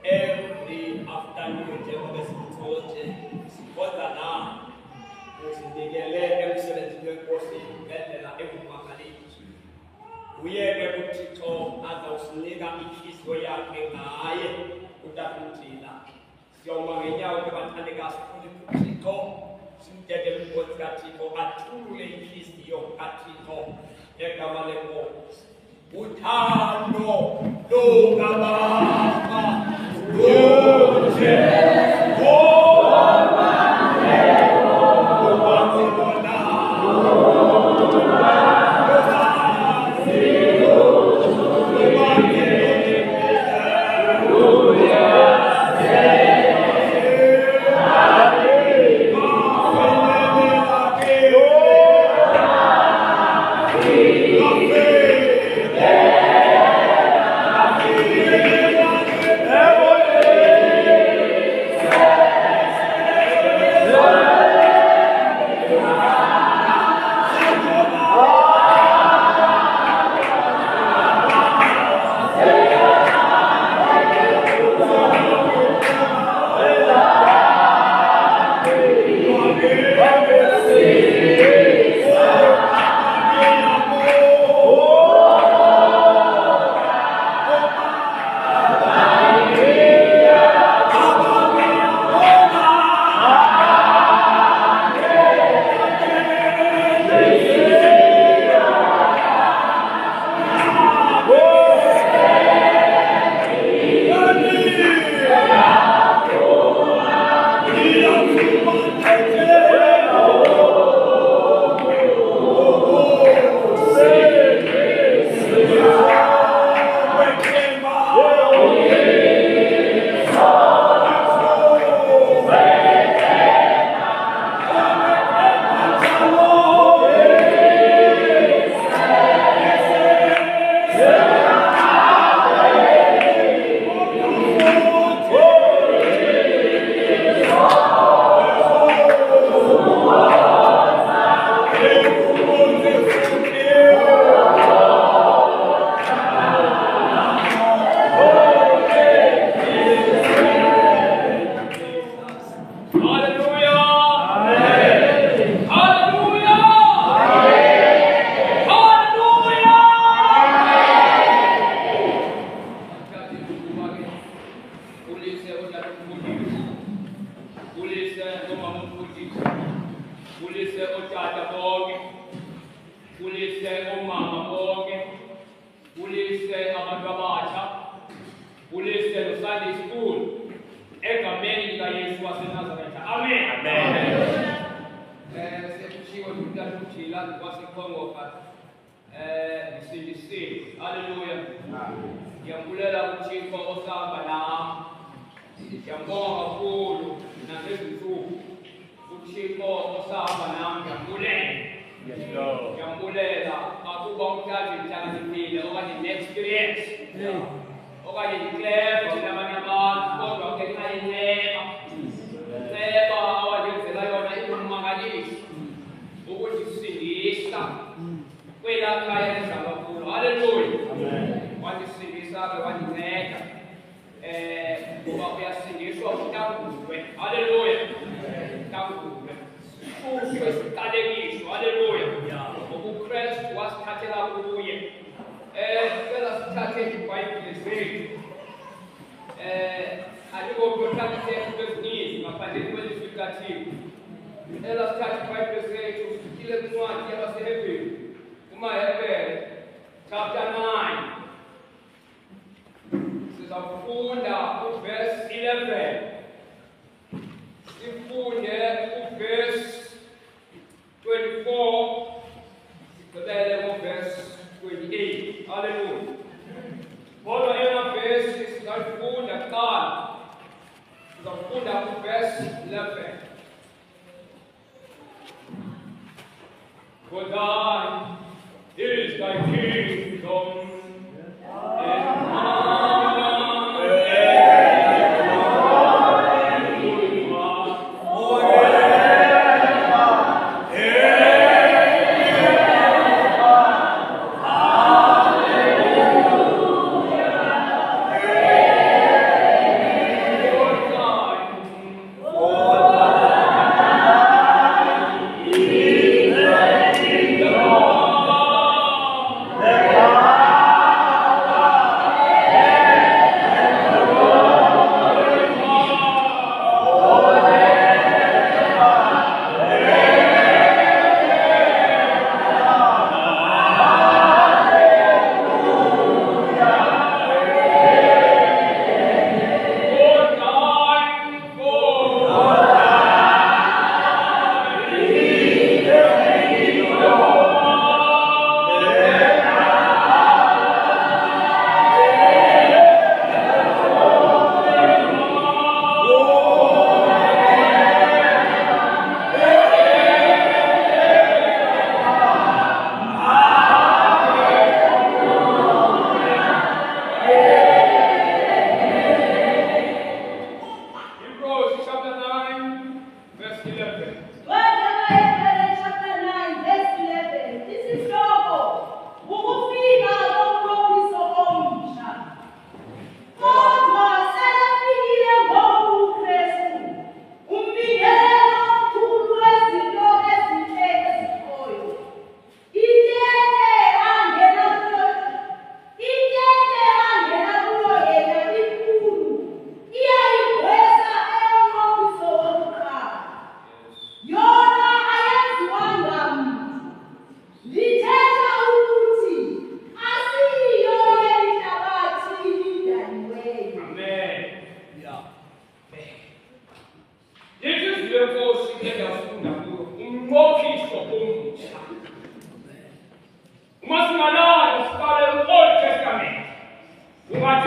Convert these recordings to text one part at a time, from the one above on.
every afternoon njengoba sithoje sikhonza na usinikele emsebenzini wenkosi ngendlela evumakalile. Uyeke uThixo azawusinika inhliziyo yakhe ngaye uTathumthila. Siyoma ngenyawo kubathandekazi uThixo simdedele inkosi kaThixo athule inhliziyo kaThixo egama lenkosi. Uthando lokababa luhle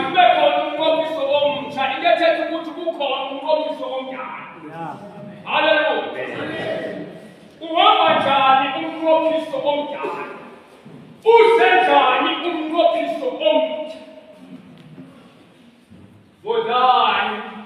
kube khona umnqophiso omtsha into ethetha ukuthi kukhona umnqophiso omnyama. Haleluya. Uhamba njani umnqophiso omnyama? Usenjani umnqophiso omtsha? Vodani.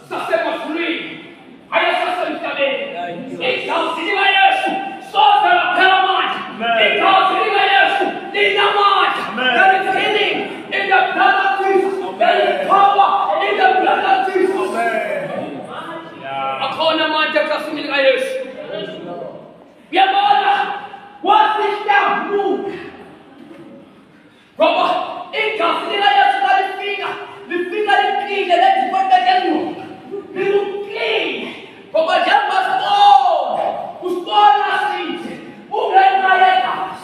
Sasema free. Haya sasa mtabeni. Ikamsiliwa Yesu. Sote na paramount. Ikamsiliwa Yesu. Nina maji. There is healing in the blood of Jesus. There is power in the blood of Jesus. Akona maji akasimiliwa Yesu. Yabona. What is that move? Baba, ikamsiliwa Yesu kalifinga. Lifinga lipige leti kwa tegenu. Liruki. Baba jamba stone. Uspona sisi. Ungenga yekas.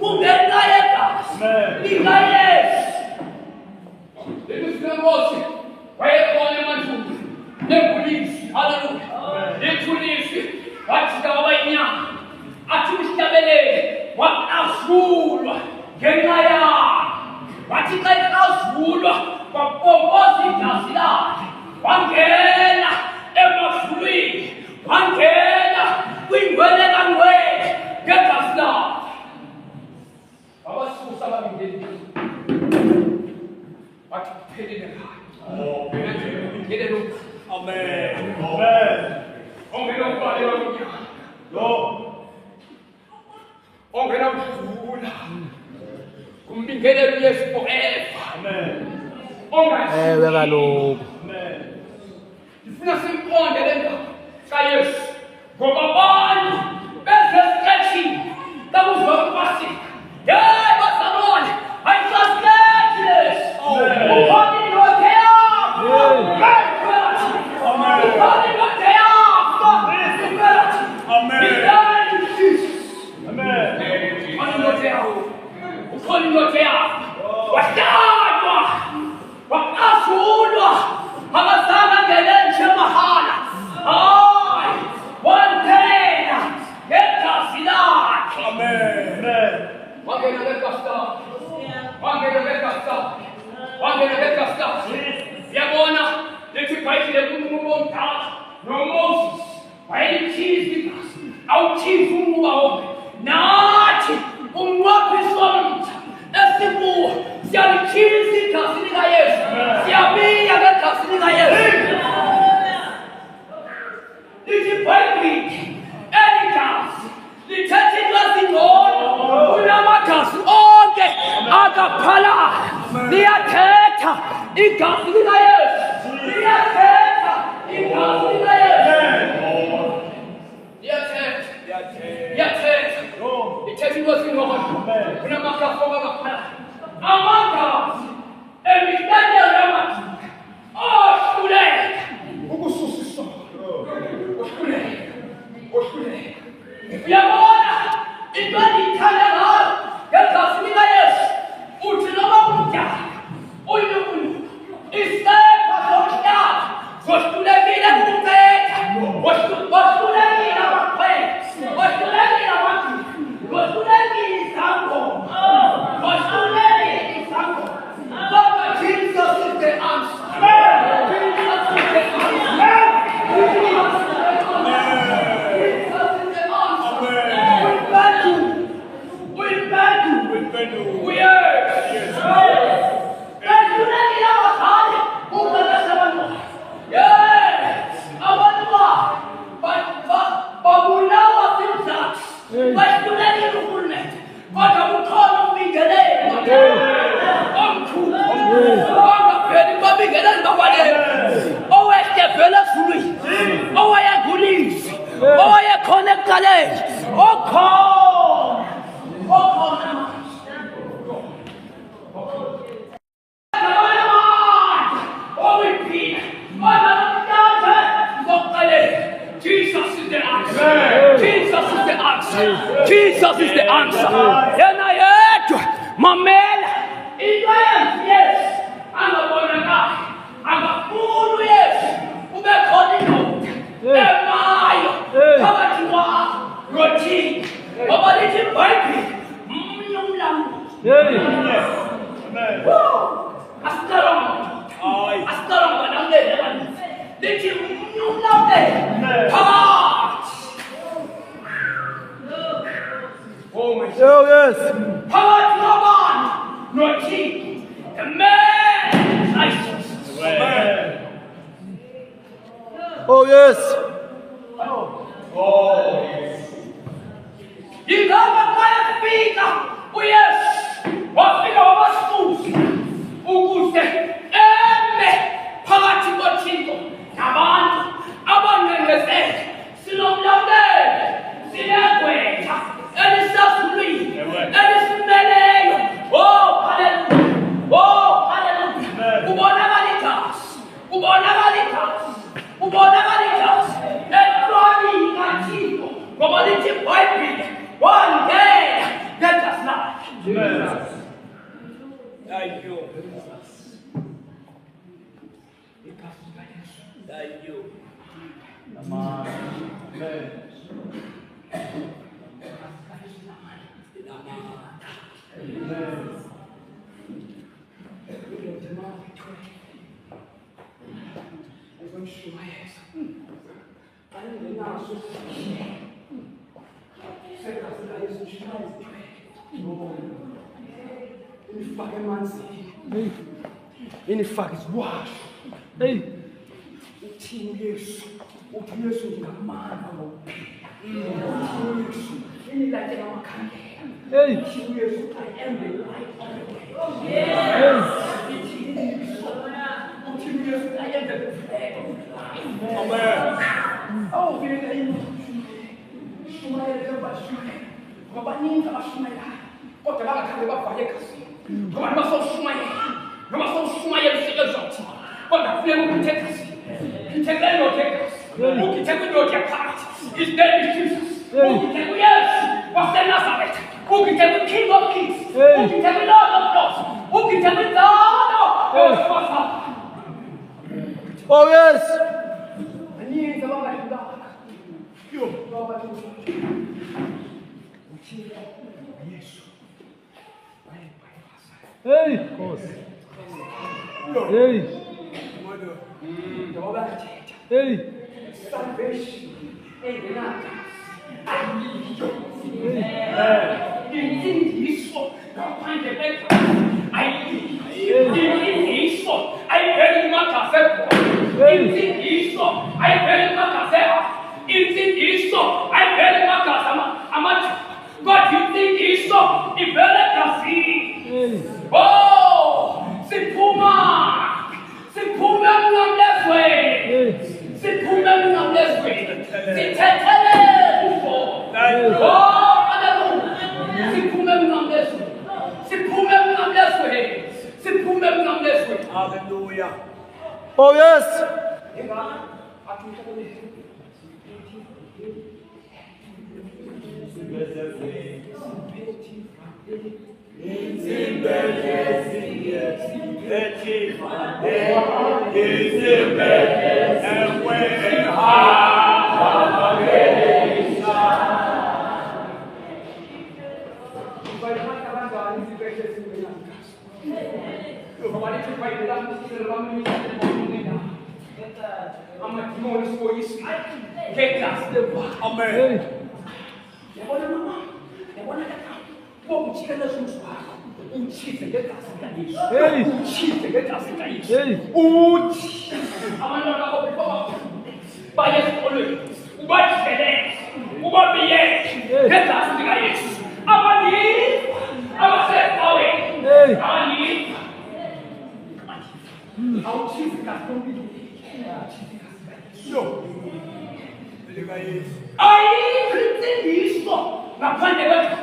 Ungenga yekas. Liga yes. Lemislemosi. Waekone manjuri. Nekulisi. Hallelujah. Nekulisi. Watita wabainya. Atumistabele. Wakasulwa. Gengaya. Watita ikasulwa. Wakombozi kasila. Wangena. Emafui. Wangena. Wingwele kangwe. Gekasila. Abasu sababu ngeni. Wakipende na hai. Ngene ndo. Amen. Amen. Ongera upale wa dunia. Yo. Ongera mfula. Kumbingele Yesu forever. Amen. Ongera. Kaloku. Amen. Ndifuna simqonde lento kaYesu. Ngoba abantu bezestretching bakuzwa kwasi. Yeah, basamone. I trust this. Amen. Upon your day. Amen. Amen. Upon your day. Amen. Amen. Upon your day. Upon your day. Washtadwa. Wakasulwa. Hamasana ngelenshe mahala. Ay. Wantena. Yekasilaki. Amen. Wangena bekasta. Wangena bekasta. Wangena bekasta. Yabona. Lethi bayile kumubonta. No Moses. Bayile chizi. Au chizi umubawo. Nathi. Umwapisomta. Esibu. Siyalichizi kasini ka Yesu. Siyabiya kasini ka Yesu. Lithi bayile. Elikas. Lithethe ngazingona. Unamakasi onke akaphala. Liyathetha igazi lika Yesu. Liyathetha igazi lika Yesu. Liyathetha. Lithethe ngazingona. Unamakasi onke akaphala. Amagazi emistande yamathi. Ohluleka ukususisa. Ohluleka. Uyabona into endiyithanda ngayo ngegazi lika Yesu uthi noma kumdala uNkulunkulu isepha somhlaba zohlulekile kunceda wohlulekile abakhwele wohlulekile abantu wohlulekile izangoma wohlulekile izangoma Baba Jesus is the answer. Jesus is the answer. We are. Jesus is the answer. Yena yedwa mamela into yes angabonakali angafuni Yesu ube khona indoda emayo phakathi kwakho nothini ngoba lithi iBhayibheli mnye umlamuli. Amen. Asiqalanga namhlanje abantu lithi mnye umlamuli phakathi. Oh my God. Oh yes. Power to man, not cheap. The man, Jesus. Amen. Thank you. Thank you. Inifake isiwash. Hey. Uthini Yesu? Uthi Yesu ngamandla ngokuphila. Yesu. Inilayite amakhandlela. Hey. Uthi Yesu I am the light of the world. Yes. Uthi Yesu I am the bread of life. Amen. Oh, vile ino. Shumaya leo bashumaya. Wabaninga bashumaya. Kodwa bangakhande bavale kasi. Ngoba basawushumaya. Noma sawushumaya emsebenzini. Kodwa kufuneka ukuthetha si. Ngithekela indothekazi. Ukithekela indoda yaphakathi. His name is Jesus. Ukithekela uYesu waseNazaretha. Ukithekela King of Kings. Ukithekela Lord of Lords. Ukithekela Lord of Lords. Oh yes. Aninzi abangayidlanga. Yo, baba Yesu. Hey, of course. Hey. Hey. Salvation. Oh, siphuma ngamlezwe. Siphuma ngamlezwe. Sithethele ufo. Oh, hallelujah. Siphuma ngamlezwe. Siphuma ngamlezwe. Siphuma ngamlezwe. Hallelujah. Oh yes. Amen. Yabona mama, yabona tata. Bokuchikela zumswakho. Uchize ngegazi likaYesu. Uchize ngegazi likaYesu. Uthi abantwana bakho baye esikolweni. Ubathele. Ubabiyele ngegazi likaYesu. Abaninzi abasebaweni. Abaninzi. Awuchize ngegazi likaYesu. Yo. Ayikho insindiso ngaphandle kwegazi.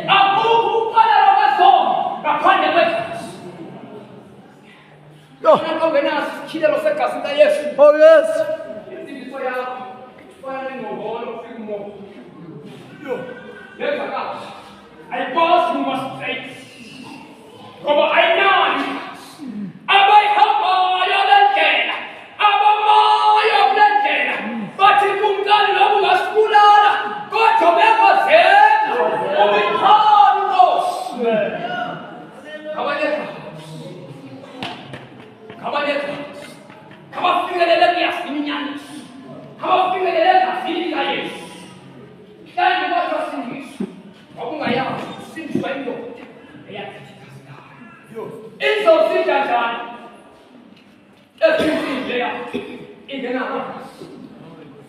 Akukho ukuqala kwasono ngaphandle kwegazi. Abantu ongenaso isikhilelo segazi likaYesu. Oh yes. Insindiso yakho ifana nengongolo ufika umoya. Yo, yenza kahle. Ayikwazi uma straight. Ngoba ayinani. Abayihambayo lendlela. Abamayo lendlela. Bathi kumntana lobu ungasibulala. Kodwa bekozela. Ubikhona inkosi. Kabafikelele kuyasiminyanisa. Kabafikelele kuyasini likaYesu. Hlanje kodwa sindiswa. Wakungayazi usindiswa indoda eyathathikazi layo. Izosindwa njani? Ezinsimbi yakho ingenamagazi.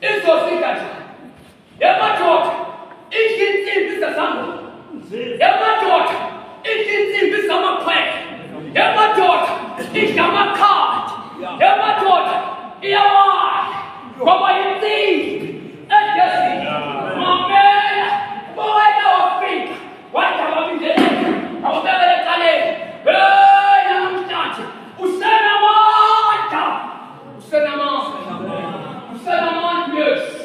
Izosindwa njani? Yamadoda insimbi zezambulo. Yamadoda insimbi zamaxhwele. Yamadoda idlamakhadi. Yamadoda iyawala. Ngoba insimbi egeziwe. Mamela boyena wafika. Wadababindele. Awubekele eceleni. Hey namhlanje usenamandla. Usenamandla Yesu.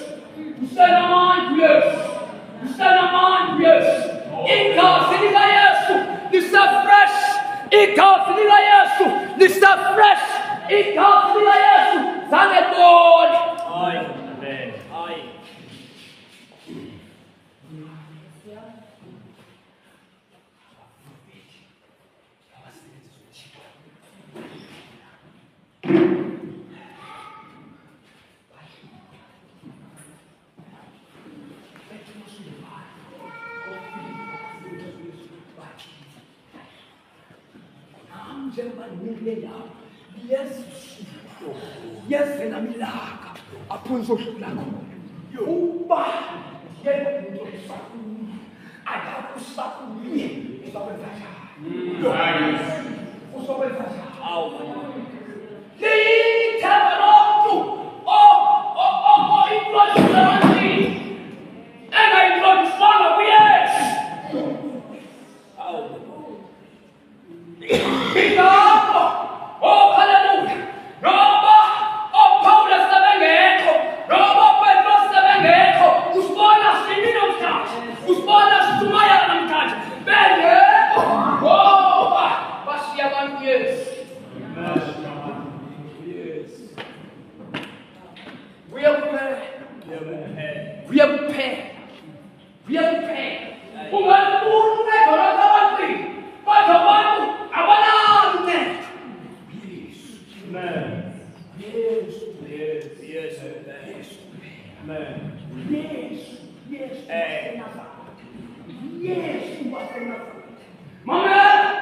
Usenamandla Yesu. Usenamandla Yesu. Ingazi likaYesu fresh. Igama Yesu zangebona. Aye. Amen. Aye. Yes, and I'm like, upon so like, you buy, get I have to stop me. It's all King Tabernacle, oh, it was 70, and I got swallowed, yes. Oh, hallelujah. Roba, oh, Paulus the Bengeco, Roba, Pedros the Bengeco, Usponas the Minotach, Usponas to my Alamtach, Bengeco, oh, Basiaman, yes. We are prepared. We are prepared. We are prepared. Bukan pun orang tawari, pada awalan net. Amen. Yes. Yes. Yes. Amen. Yes. Yes. Hey. Yes. Mama. Yes.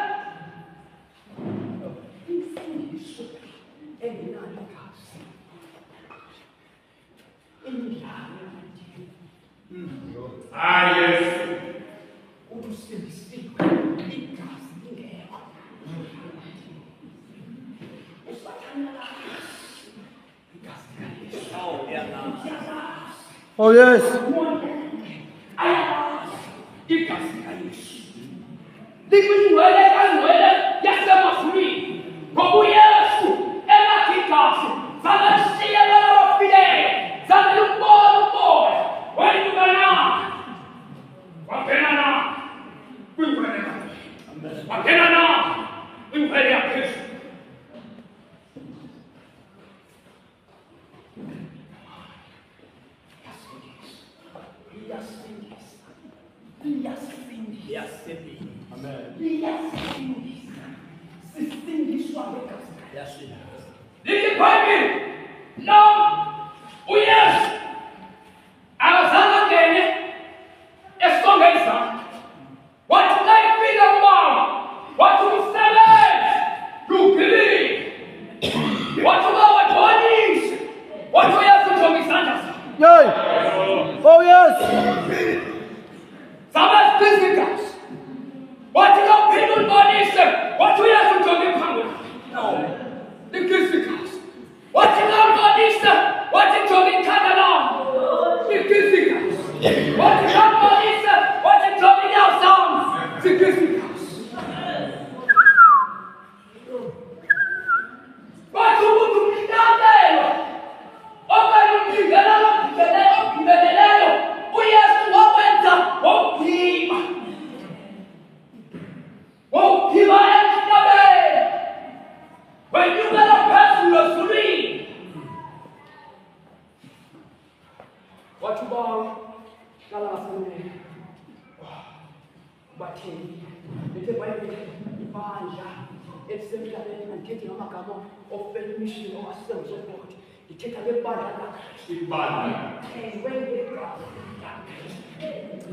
Oh, yes. Yay. Oh, yes. Sabbath visitors. What you know, people bodies, what we have to do in power. No. The visitors. What you know, bodies, what you do in Canada. The visitors. What you know, bodies, what you do in our sound. The visitors. What you want to be down there? Oh, you when you get a person of three, what you want? Galasone, but it's a way it's simply and taking a macamo of the mission or so forth. You take a little bad. And when they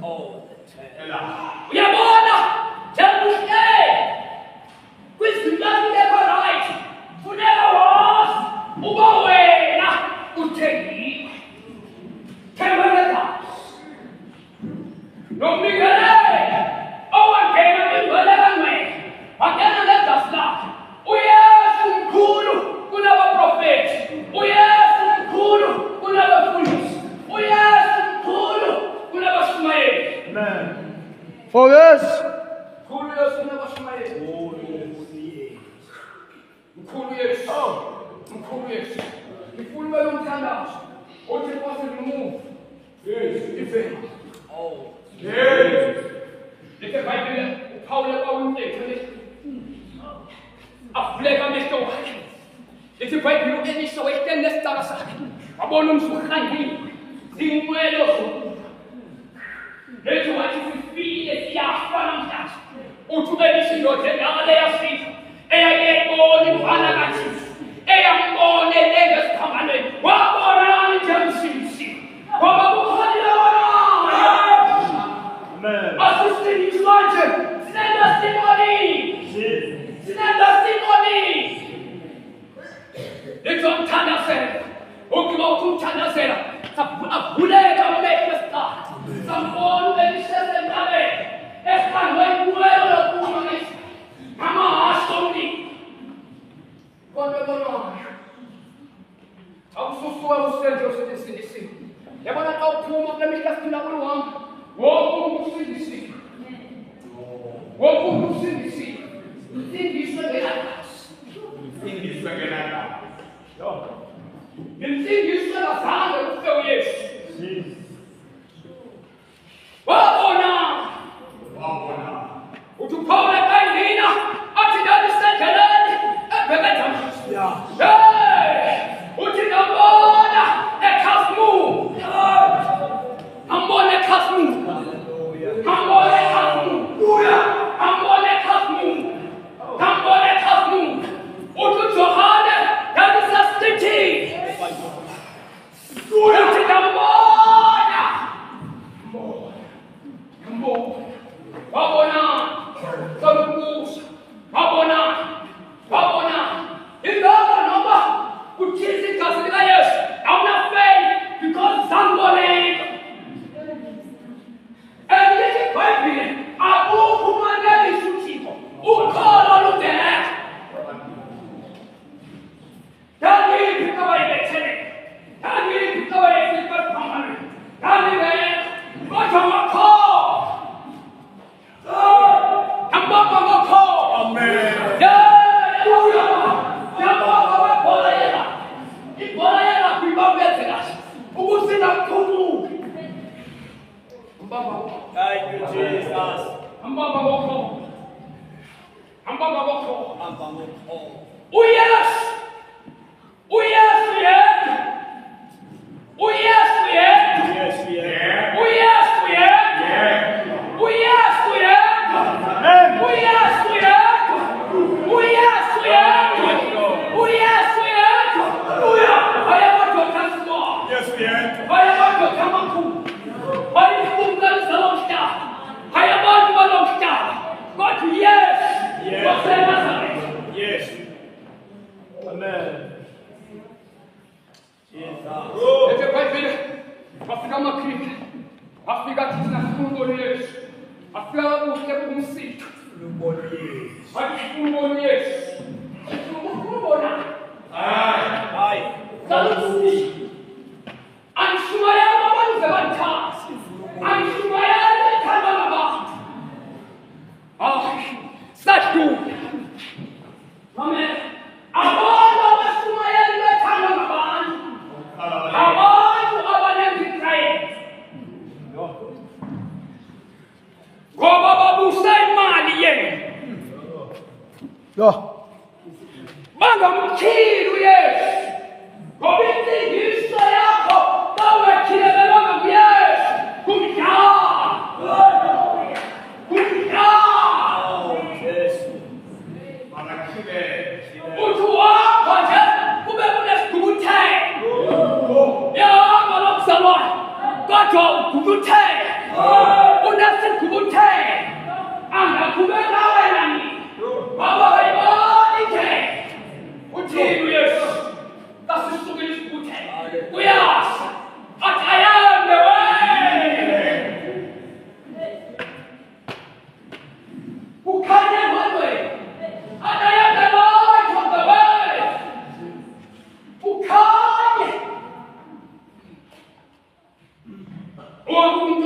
Oh, we are born. Tell me, hey. Questo non devo right. Fu never was. Uwena. Utegi. Kemaleta. Non mi gare. Oh, anche non mi voleva me. Ma che non è da sta. Uyes un culo. Unava profeti. Uyes un culo. Unava police. Uyes un culo. Unava sumae. Amen. Oh, yes. Kulo unava sumae. Mkulu Mkulu wamtanda. Wote pasi remove. Yes. Ife. Oh. Yes. Ite Bible Paul wa unte kale. Aflega mesto. Esse vai vir o que ele só é nesta raça. A boa não se vai Sim, moedo. Esse vai se filho e a falange. O tudo é Senhor, tem nada é assim. É bom de fanagati. É bom de legas tamane. O agora de jamsim. O agora Amen. Assiste de slide. Sinenda Simoni. Sinenda Simoni. Então tanase. O que não tu tanase. A bulega mekesta. Sampon de sesendade. Esta não é buega do pumanis. Mama astoni. Quando eu não. Ao susto é o centro se disse. É para cá o puma para me castigar no âmbito. O puma se disse. O puma se disse. Isso é verdade. Isso é verdade. Isso é a sala do seu Deus. Wabona! O tu pode cair a cidade secreta é bebetão. O te namora é casmu. Amor é casmu. Amor é casmu. Amor é casmu. Amor é casmu. O tu jorrada é desastente. O te namora. Amor. Wabona. Saludos. Wabona. Wabona. E nova. O que se castigaias? I'm not faith because somebody. And this is quite big. A book man is suitable. O colo no der. Dani pick away the tenant. Dani pick away the first company. Dani there. What a call. Amen. Thank you, Jesus. Oh yes! Oh yes, we have! Oh yes, we have! Yes, we are. Oh yes, we have! Oh yes, we have! Oh yes, we have! Oh yes, we have! Oh yes, we have! Oh yeah! I am a customer. Yes, we are. I am a customer. I am a salonista. I am a salonista. But yes, Yes. what's the matter? Yes. Amen. Esse vai ver, vai ficar uma crítica, vai ficar desnascendo um bolês, vai ficar o que é um sítio, vai ficar um bolês, vai ficar um bolês. Ai. Sabe? Anshumaya mama levanta, Anshumaya levanta mama. Satu. Amen. Agora Anshumaya levanta mama. Agora abanem de Israel. Goba busai maliye. Bangam kiru yes. Gobindi Israel. Dawe kire bangam yes. Kumya. Kumya. Utua kaje kubemunes kubute. Ya malak salwan. Kajo kubute. Unasin kubute. Anga kubelawe nani. Baba ibadi ke. Uti yes. Das ist so wenig gut. Yes. I am the way. Who can have one way? I am the light of the way. Who can? Oh,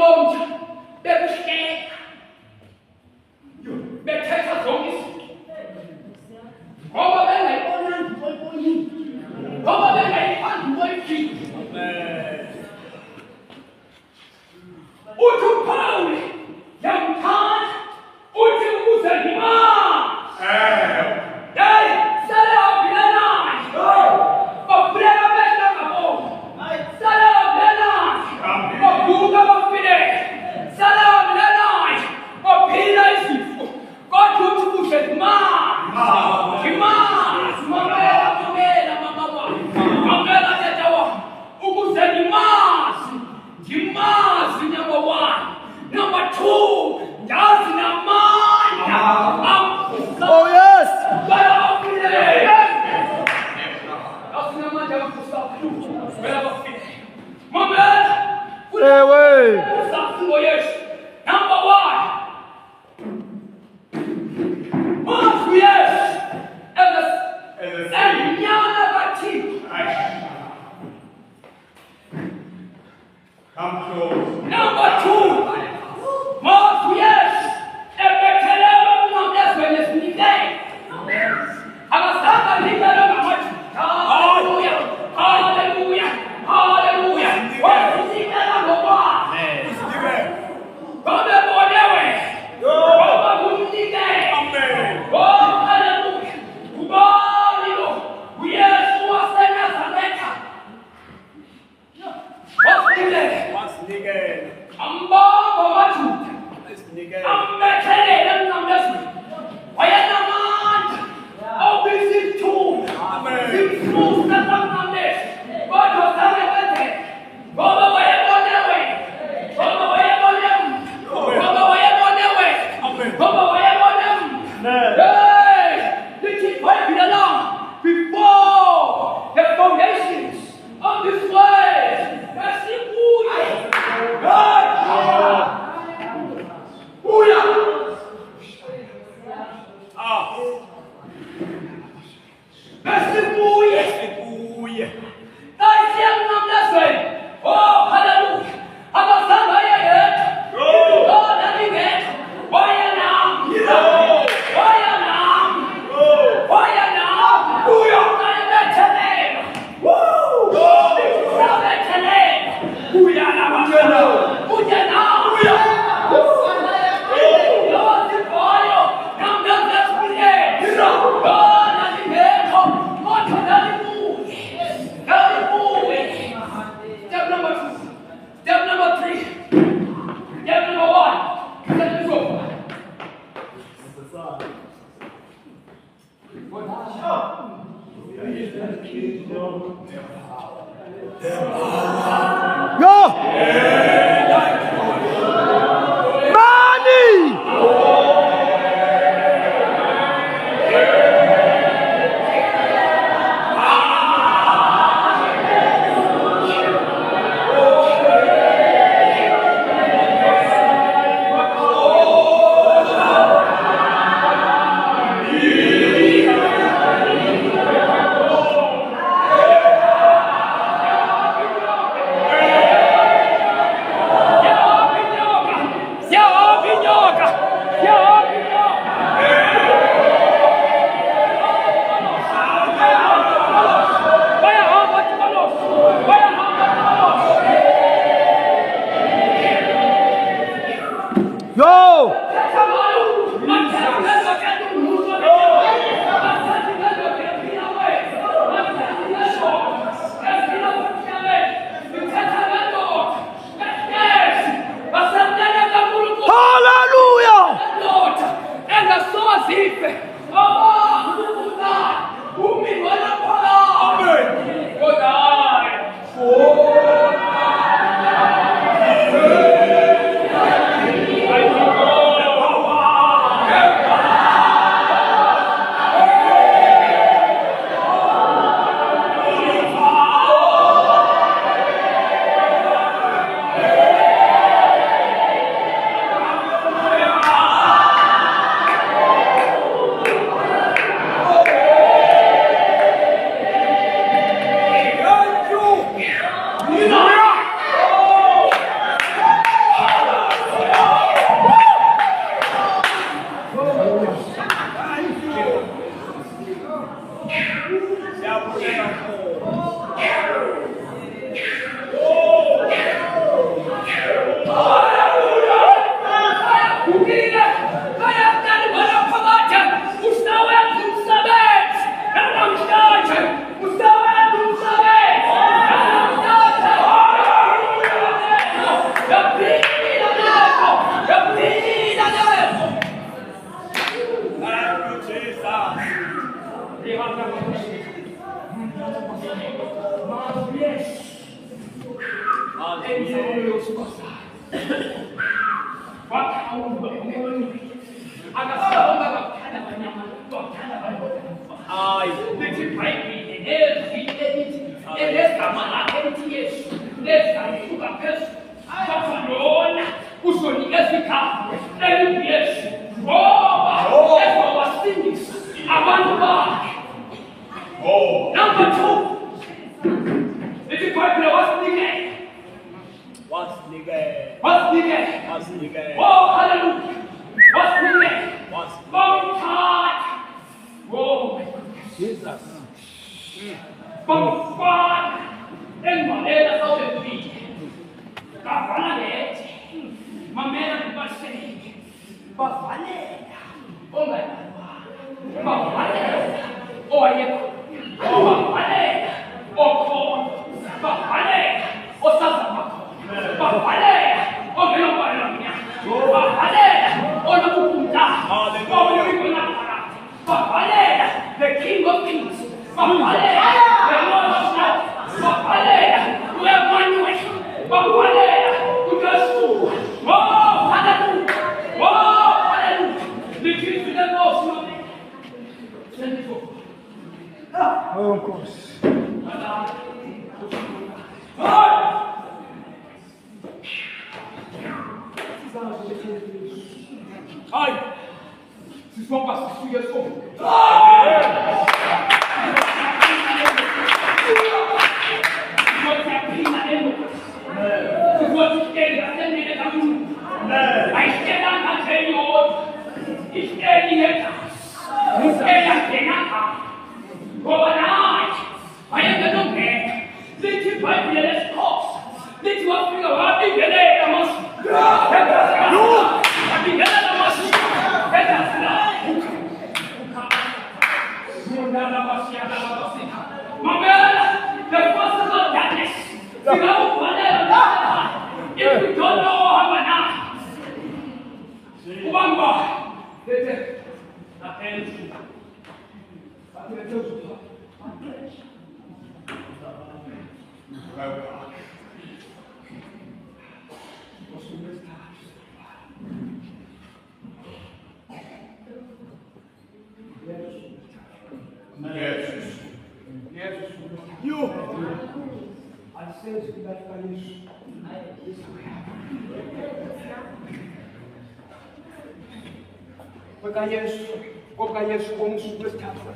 Boga Jezus, pomóż bez kapła.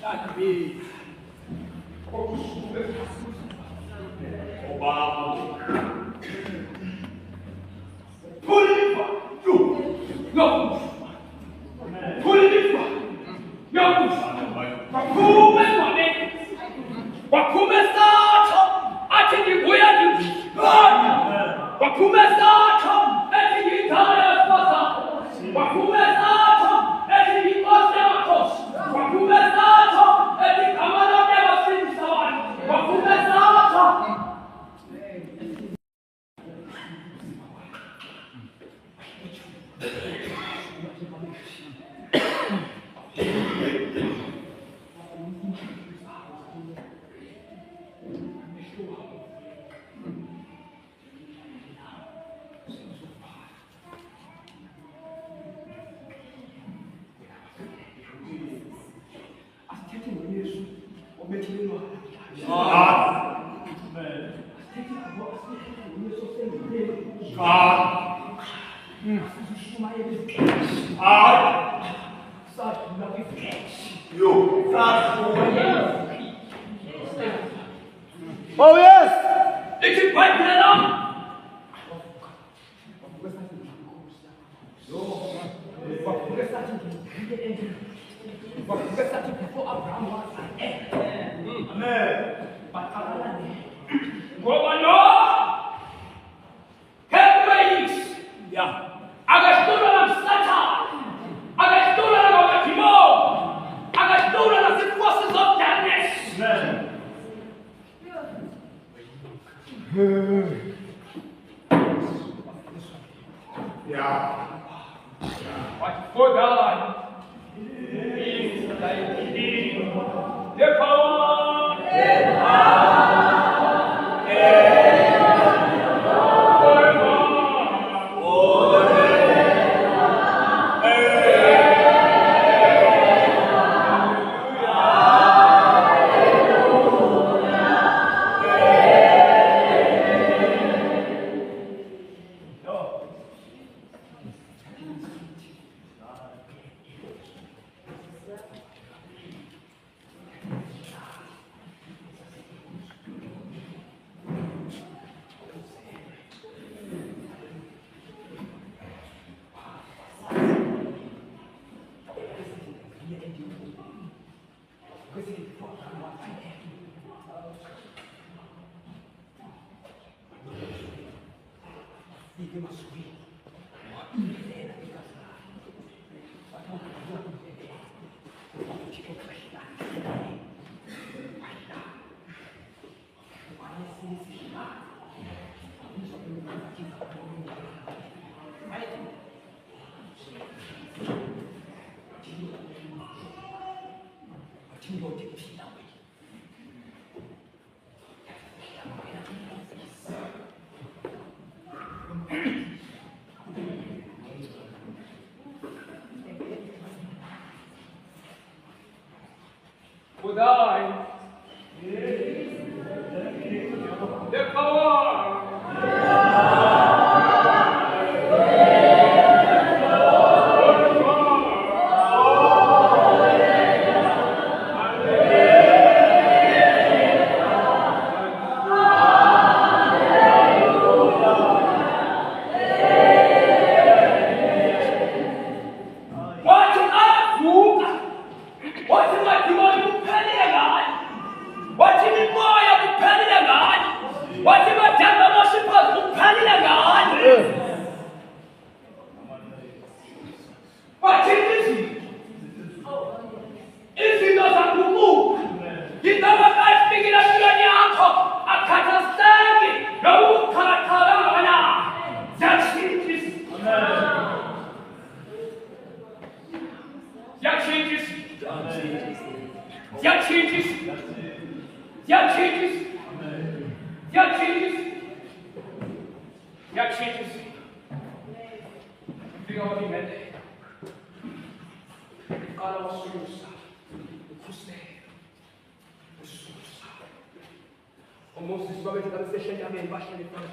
Tak mi. Pomóż bez kapła. Obamu. 돌리파 영웅 돌리파 영웅 와쿠메스마네 와쿠메스타 아티기 고야지 와쿠메스타 에티기 다야스마사 와쿠메스타 에티기 마스야마토스 와쿠메스타 에티기 가마나메마스인사와 와쿠메스타 Oh yes! 이렇게 발표해라. Governo, Hebrews, agasturan Satan, agasturan of the demon, agasturan of the forces of darkness. But for God is thy king, the power, for thine, the power, What's There are changes. There are changes. There are changes. There are changes. 우리가 어디 있는데? 까라와수루사, 후세, 우수루사. 어머스 수박을 기다려 세션이하면 이바시는 일단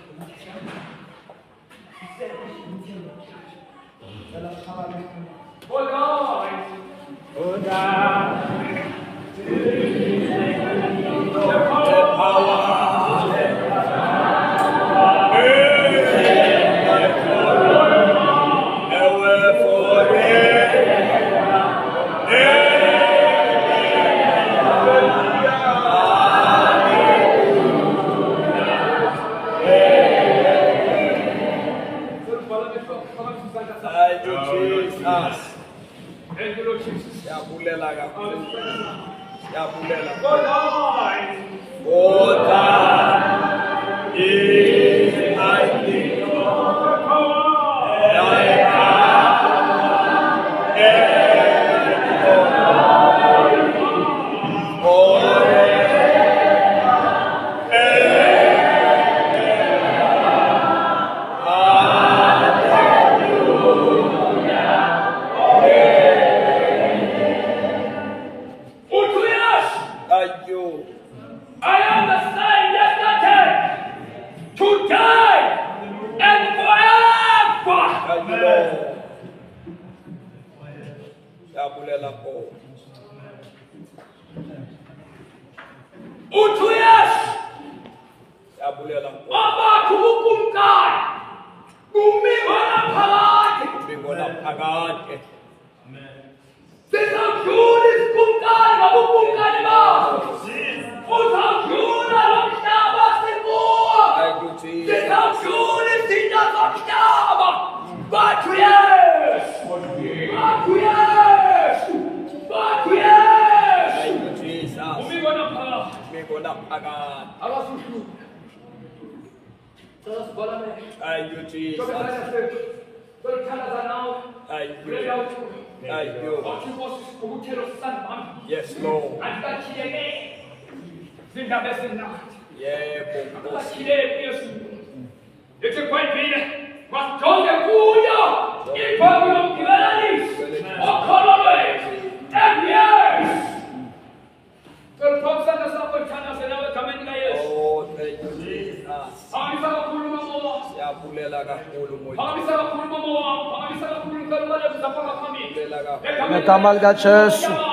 Yes, Lord. Nekamal ka Jesu.